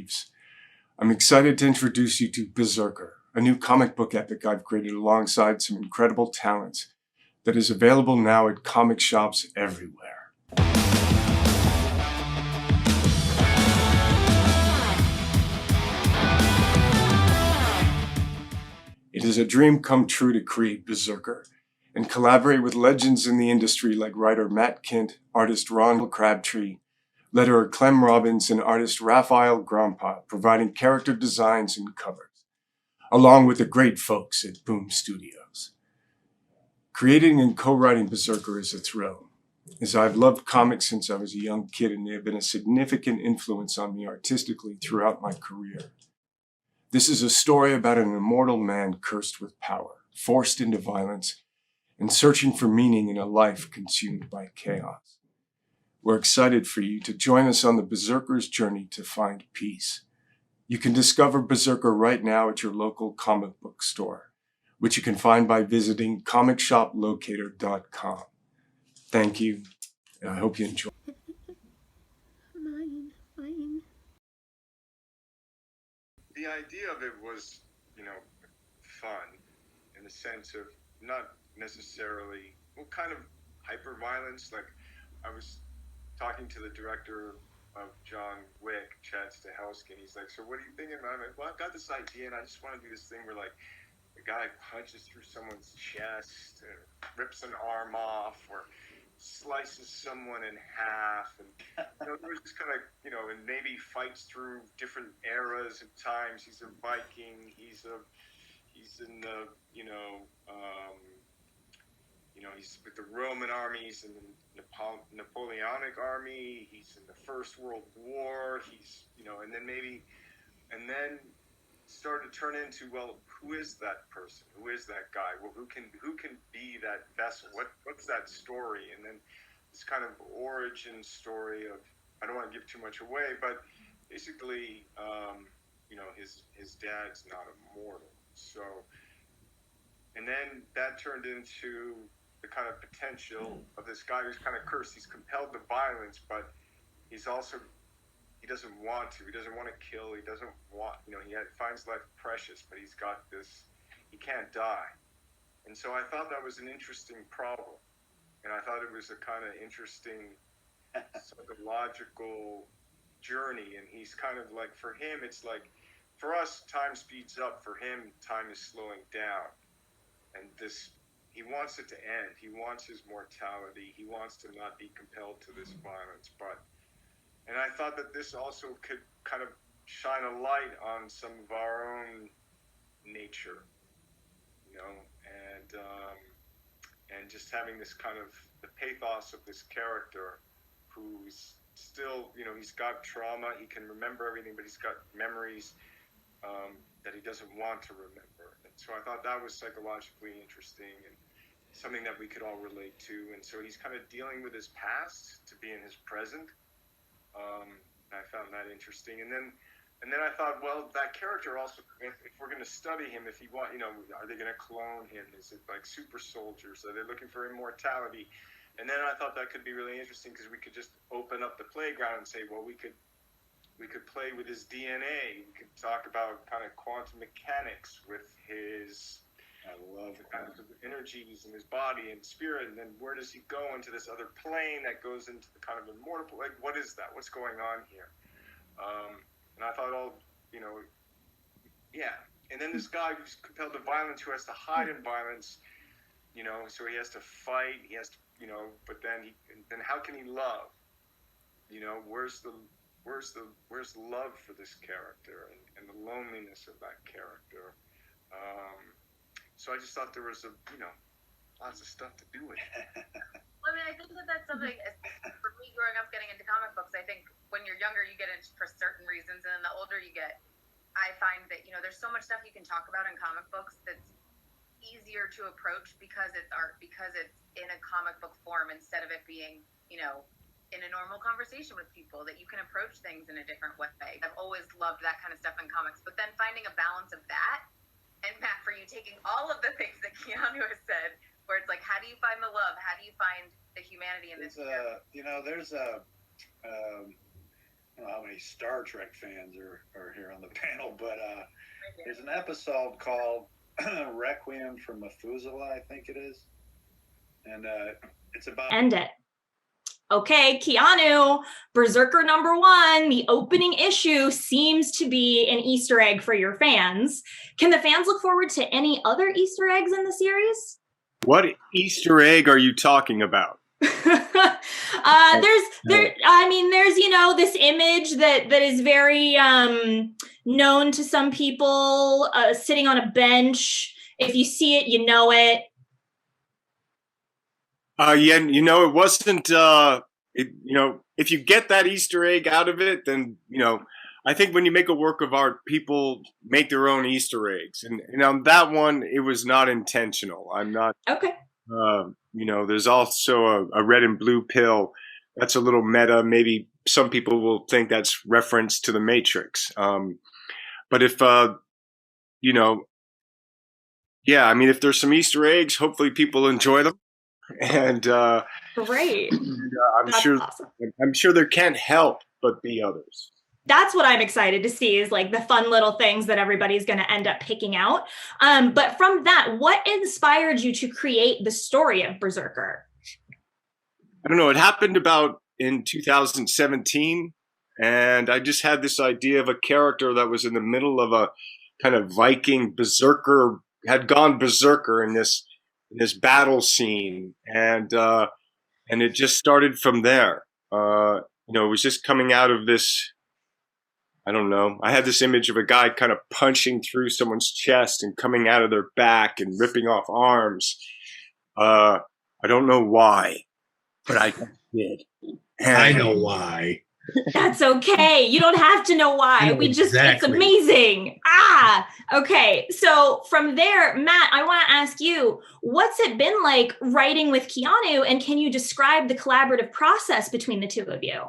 Reeves. I'm excited to introduce you to BRZRKR, a new comic book epic I've created alongside some incredible talents that is available now at comic shops everywhere. It is a dream come true to create BRZRKR and collaborate with legends in the industry like writer Matt Kindt, artist Ron Crabtree, letterer Clem Robbins, and artist Raphael Grandpa, providing character designs and covers, along with the great folks at Boom Studios. Creating and co-writing BRZRKR is a thrill, as I've loved comics since I was a young kid and they have been a significant influence on me artistically throughout my career. This is a story about an immortal man cursed with power, forced into violence, and searching for meaning in a life consumed by chaos. We're excited for you to join us on the BRZRKR's journey to find peace. You can discover BRZRKR right now at your local comic book store, which you can find by visiting comicshoplocator.com. Thank you, and I hope you enjoy. Mine. The idea of it was, fun in the sense of not necessarily, kind of hyper-violence. Like, I was talking to the director of John Wick, Chad Stahelski, and he's like, so what are you thinking about? I'm like, well, I've got this idea, and I just want to do this thing where, like, the guy punches through someone's chest, and rips an arm off, or slices someone in half, and there was just kind of, and maybe fights through different eras and times. He's a Viking. He's in the, he's with the Roman army. He's in the Napoleonic army. He's in the First World War. He's, and then started to turn into, well, who is that person? Who is that guy? Well, who can be that vessel? What's that story? And then this kind of origin story of, I don't want to give too much away, but basically, his dad's not immortal. So, and then that turned into the kind of potential of this guy who's kind of cursed. He's compelled to violence, but he's also, he doesn't want to. He doesn't want to kill. He doesn't want, he finds life precious, but he's got this, he can't die. And so I thought that was an interesting problem. And I thought it was a kind of interesting psychological journey. And he's kind of like, for him, it's like, for us, time speeds up. For him, time is slowing down. And he wants it to end. He wants his mortality. He wants to not be compelled to this violence. And I thought that this also could kind of shine a light on some of our own nature, and just having this kind of the pathos of this character who's still, he's got trauma. He can remember everything, but he's got memories that he doesn't want to remember. And so I thought that was psychologically interesting and something that we could all relate to. And so he's kind of dealing with his past to be in his present. I found that interesting. And then I thought, well, that character also, if we're going to study him, if he are they going to clone him? Is it like super soldiers? Are they looking for immortality? And then I thought that could be really interesting because we could just open up the playground and say, well, we could play with his DNA. We could talk about kind of quantum mechanics with his, I love the kind of energies in his body and spirit. And then where does he go into this other plane that goes into the kind of immortal? Like, what is that? What's going on here? And I thought, yeah. And then this guy who's compelled to violence, who has to hide in violence, so he has to fight. He has to, but then how can he love? Where's the love for this character and the loneliness of that character? So I just thought there was lots of stuff to do with it. Well, I think that's something, for me growing up getting into comic books, I think when you're younger you get into for certain reasons, and then the older you get, I find that, there's so much stuff you can talk about in comic books that's easier to approach because it's art, because it's in a comic book form instead of it being, in a normal conversation with people, that you can approach things in a different way. I've always loved that kind of stuff in comics, but then finding a balance of that, and Matt, for you taking all of the things that Keanu has said, where it's like, how do you find the love? How do you find the humanity in this? There's don't know how many Star Trek fans are here on the panel, but there's an episode called Requiem for Methuselah, I think it is. And it's about... End it. Okay, Keanu, Berserker #1, the opening issue seems to be an Easter egg for your fans. Can the fans look forward to any other Easter eggs in the series? What Easter egg are you talking about? There's this image that is very known to some people, sitting on a bench. If you see it, you know it. It wasn't, if you get that Easter egg out of it, then, I think when you make a work of art, people make their own Easter eggs. And on that one, it was not intentional. I'm not. Okay. There's also a red and blue pill. That's a little meta. Maybe some people will think that's reference to the Matrix. But if, if there's some Easter eggs, hopefully people enjoy them. And great. That's awesome. I'm sure there can't help but be others. That's what I'm excited to see, is like the fun little things that everybody's going to end up picking out. But from that, what inspired you to create the story of Berserker? I don't know. It happened about in 2017, and I just had this idea of a character that was in the middle of a kind of Viking berserker, had gone berserker in this battle scene, and it just started from there. It was just coming out of this. I don't know. I had this image of a guy kind of punching through someone's chest and coming out of their back and ripping off arms. I don't know why, but I did. And I know why. That's okay. You don't have to know why. It's amazing. Okay. So from there, Matt, I want to ask you, what's it been like writing with Keanu, and can you describe the collaborative process between the two of you?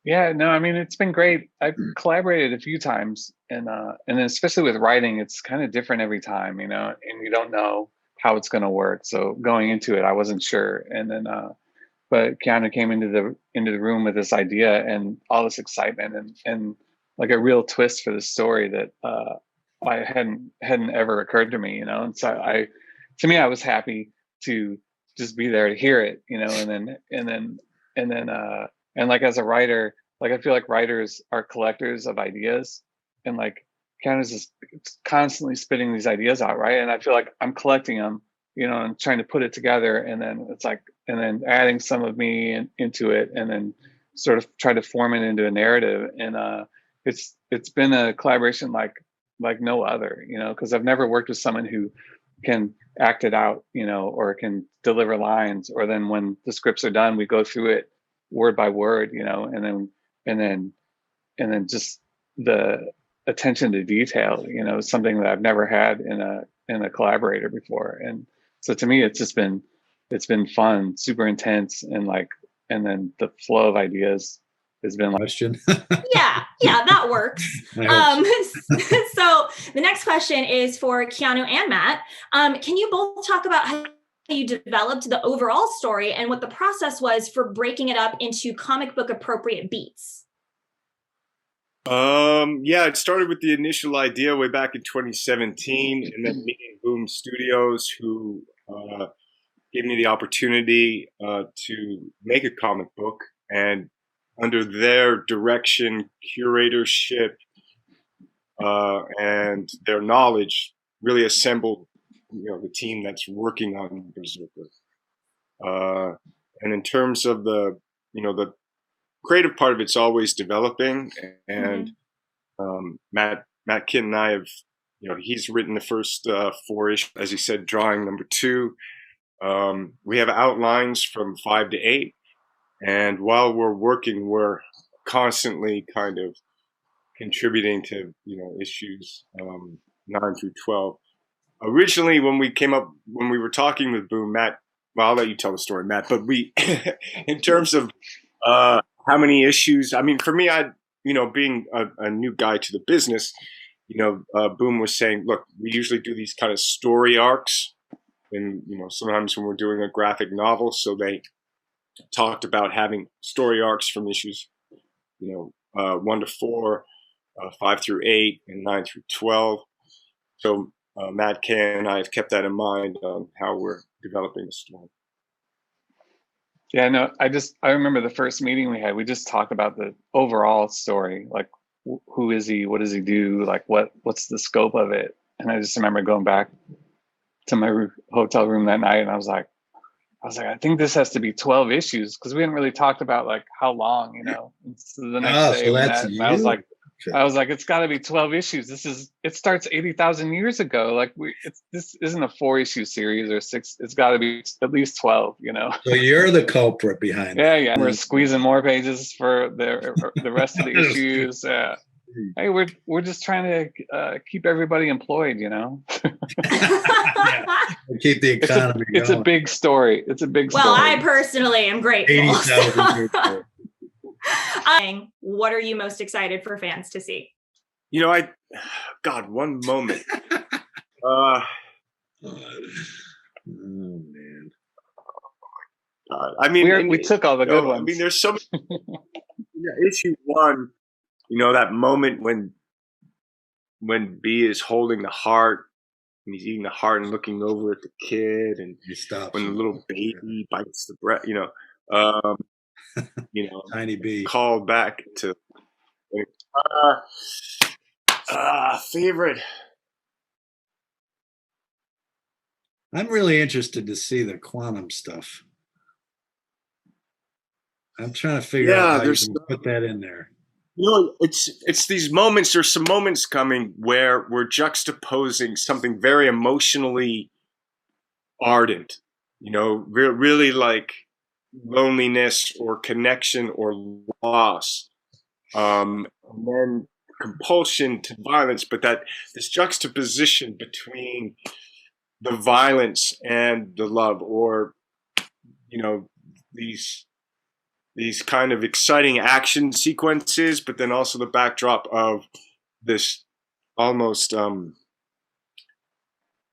Yeah, no, I mean, it's been great. I've collaborated a few times, and then especially with writing, it's kind of different every time, and you don't know how it's going to work. So going into it, I wasn't sure. And then, but Keanu came into the room with this idea and all this excitement and like a real twist for the story that I hadn't ever occurred to me, And so I was happy to just be there to hear it, and like as a writer, like I feel like writers are collectors of ideas, and like Keanu's just constantly spitting these ideas out, right? And I feel like I'm collecting them, and trying to put it together, and then it's like, and then adding some of me into it, and then sort of try to form it into a narrative. And it's been a collaboration like no other, because I've never worked with someone who can act it out, or can deliver lines, or then when the scripts are done, we go through it word by word, and then just the attention to detail, is something that I've never had in a collaborator before. And so to me, it's been fun, super intense, and then the flow of ideas has been like question. yeah, that works. So the next question is for Keanu and Matt. Can you both talk about how you developed the overall story and what the process was for breaking it up into comic book appropriate beats? It started with the initial idea way back in 2017, and then meeting Boom Studios, who gave me the opportunity to make a comic book, and under their direction, curatorship, and their knowledge, really assembled the team that's working on Berserker. And in terms of the creative part of it's always developing, and Matt Kint and I have, he's written the first 4-ish, as he said, drawing number 2. We have outlines from 5 to 8, and while we're working, we're constantly kind of contributing to issues 9 through 12. Originally, when we were talking with Boom, Matt, well, I'll let you tell the story, Matt, but we, in terms of how many issues, I mean, for me, being a new guy to the business, Boom was saying, look, we usually do these kind of story arcs, and, sometimes when we're doing a graphic novel, so they talked about having story arcs from issues 1 to 4, 5 through 8, and 9 through 12. So Matt K and I have kept that in mind on how we're developing the story. Yeah, no, I remember the first meeting we had, we just talked about the overall story, like who is he, what does he do, like what's the scope of it. And I just remember going back to my hotel room that night, and I was like, I think this has to be 12 issues, because we hadn't really talked about like how long, And so the next day, so that's and I was like, it's got to be 12 issues. It starts 80,000 years ago. Like this isn't a 4-issue series or 6. It's got to be at least 12. So you're the culprit behind it. Yeah. We're squeezing more pages for the rest of the issues. Hey, we're just trying to keep everybody employed. Yeah. Keep the economy going. It's a big story. Well, I personally am grateful. 80,000 what are you most excited for fans to see? One moment. Oh man. I mean, we took all the good ones. I mean, there's so many. Issue 1, that moment when B is holding the heart and he's eating the heart and looking over at the kid, and when the little baby bites the breast, Tiny B. Called back to favorite. I'm really interested to see the quantum stuff. I'm trying to figure out how you can put that in there. It's these moments. There's some moments coming where we're juxtaposing something very emotionally ardent, really like loneliness or connection or loss, and then compulsion to violence, but that this juxtaposition between the violence and the love, or these kind of exciting action sequences, but then also the backdrop of this almost of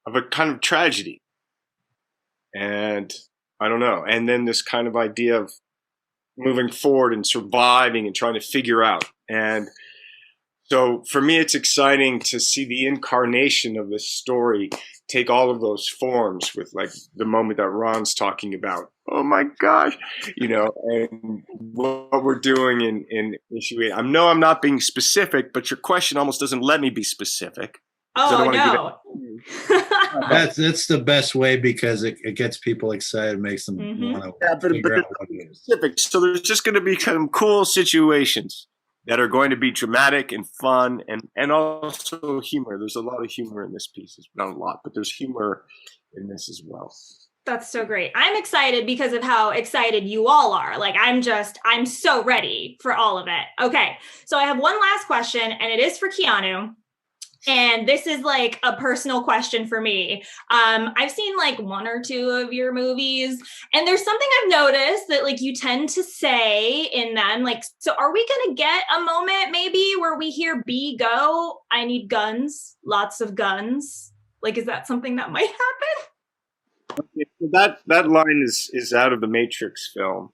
a kind of tragedy. And I don't know. And then this kind of idea of moving forward and surviving and trying to figure out. And so for me, it's exciting to see the incarnation of this story take all of those forms, with like the moment that Ron's talking about. Oh my gosh, and what we're doing in issue 8. I know I'm not being specific, but your question almost doesn't let me be specific. Oh, no. That's the best way, because it gets people excited, makes them want to figure out what it is. Specific. So there's just going to be some cool situations that are going to be dramatic and fun, and also humor. There's a lot of humor in this piece. Not a lot, but there's humor in this as well. That's so great. I'm excited because of how excited you all are. Like, I'm so ready for all of it. Okay. So I have one last question, and it is for Keanu. And this is like a personal question for me. I've seen like 1 or 2 of your movies, and there's something I've noticed that like you tend to say in them. Like, so are we going to get a moment maybe where we hear B go, "I need guns, lots of guns"? Like, is that something that might happen? Okay, so that line is out of the Matrix film.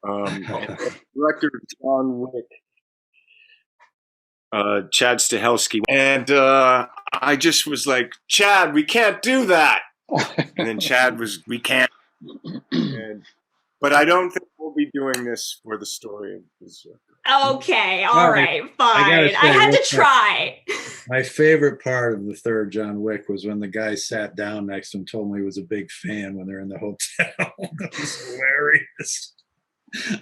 Director John Wick. Chad Stahelski, and I just was like, Chad, we can't do that. And then Chad was, we can't. But I don't think we'll be doing this for the story of BRZRKR. Okay, all right, fine. I had to try. My favorite part of the third John Wick was when the guy sat down next to him, told me he was a big fan when they're in the hotel. It was hilarious.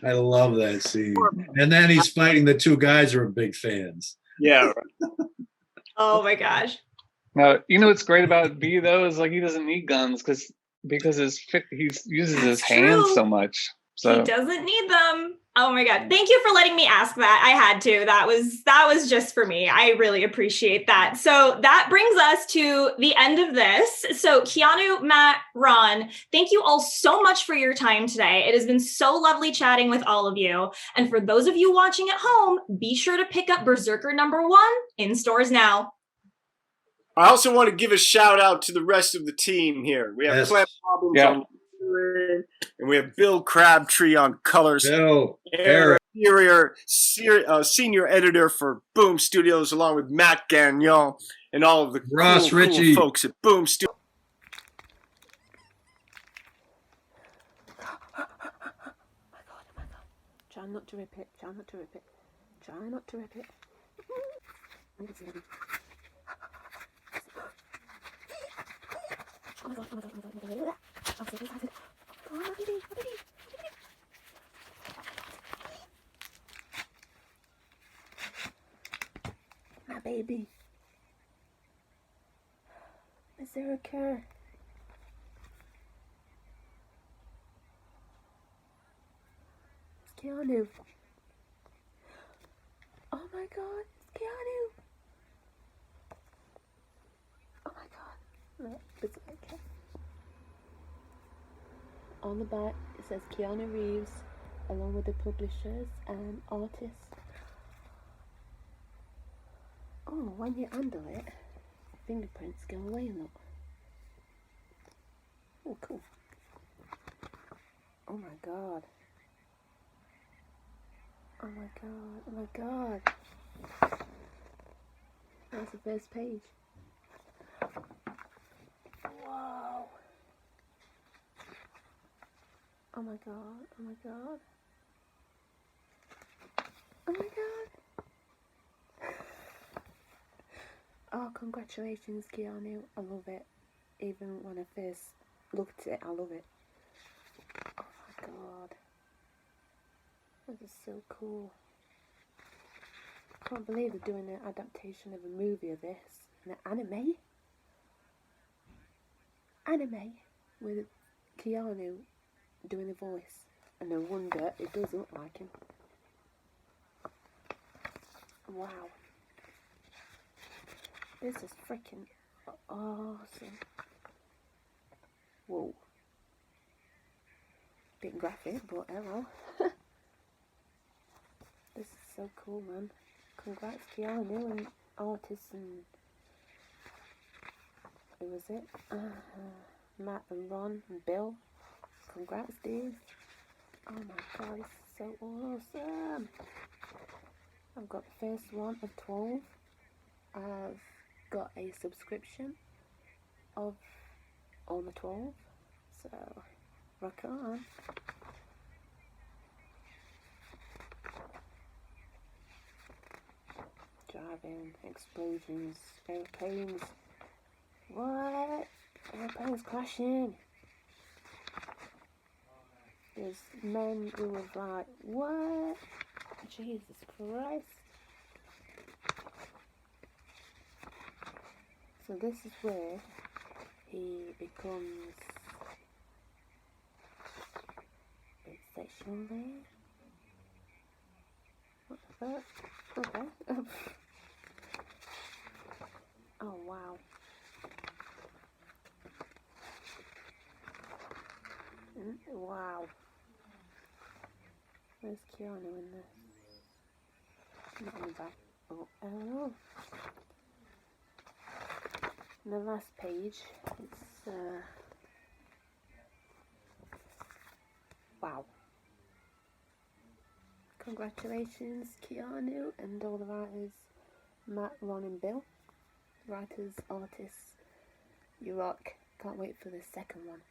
I love that scene. And then he's fighting the 2 guys who are big fans. Yeah. Oh my gosh. Now, what's great about B though is like he doesn't need guns because he uses his hands so much. So he doesn't need them. Oh my God. Thank you for letting me ask that. I had to. That was just for me. I really appreciate that. So that brings us to the end of this. So Keanu, Matt, Ron, thank you all so much for your time today. It has been so lovely chatting with all of you. And for those of you watching at home, be sure to pick up BRZRKR #1 in stores now. I also want to give a shout out to the rest of the team here. We have Clem Robbins on, and we have Bill Crabtree on colors. Bill, Eric. senior editor for Boom Studios, along with Matt Gagnon and all of the Ross cool Ritchie. folks at Boom Studios. Try not to rip it. Try not to rip it. Try not to rip it. Oh my god, oh my god, oh my god. Oh my baby, oh baby. My baby. BRZRKR. It's Keanu. Oh my god, it's Keanu. Oh my god. Look, BRZRKR. On the back it says Keanu Reeves along with the publishers and artists. Oh, when you handle it, fingerprints go away a lot. Oh, cool. Oh my god. Oh my god. Oh my god. That's the first page. Whoa. Oh my god. Oh my god. Oh my god. Oh, congratulations, Keanu. I love it. Even when I first looked at it, I love it. Oh my god. This is so cool. I can't believe they're doing an adaptation of a movie of this. An anime? Anime with Keanu doing the voice. And no wonder it does look like him. Wow. This is freaking awesome. Whoa. Bit graphic, but hello. This is so cool, man. Congrats, Keanu, and artists, and who was it? Matt and Ron and Bill. Congrats, dude. Oh my god, this is so awesome. I've got the first one of 12. I've got a subscription of all the 12. So, rock on. Driving, explosions, airplanes. What? Airplanes crashing. There's men who was like, what? Jesus Christ. So this is where he becomes a bit sexual there. What the fuck? Okay. Oh wow. Wow. Where's Keanu in this? Not on the back. Oh, hello. And the last page, it's wow. Congratulations, Keanu, and all the writers, Matt, Ron, and Bill. Writers, artists, you rock. Can't wait for the second one.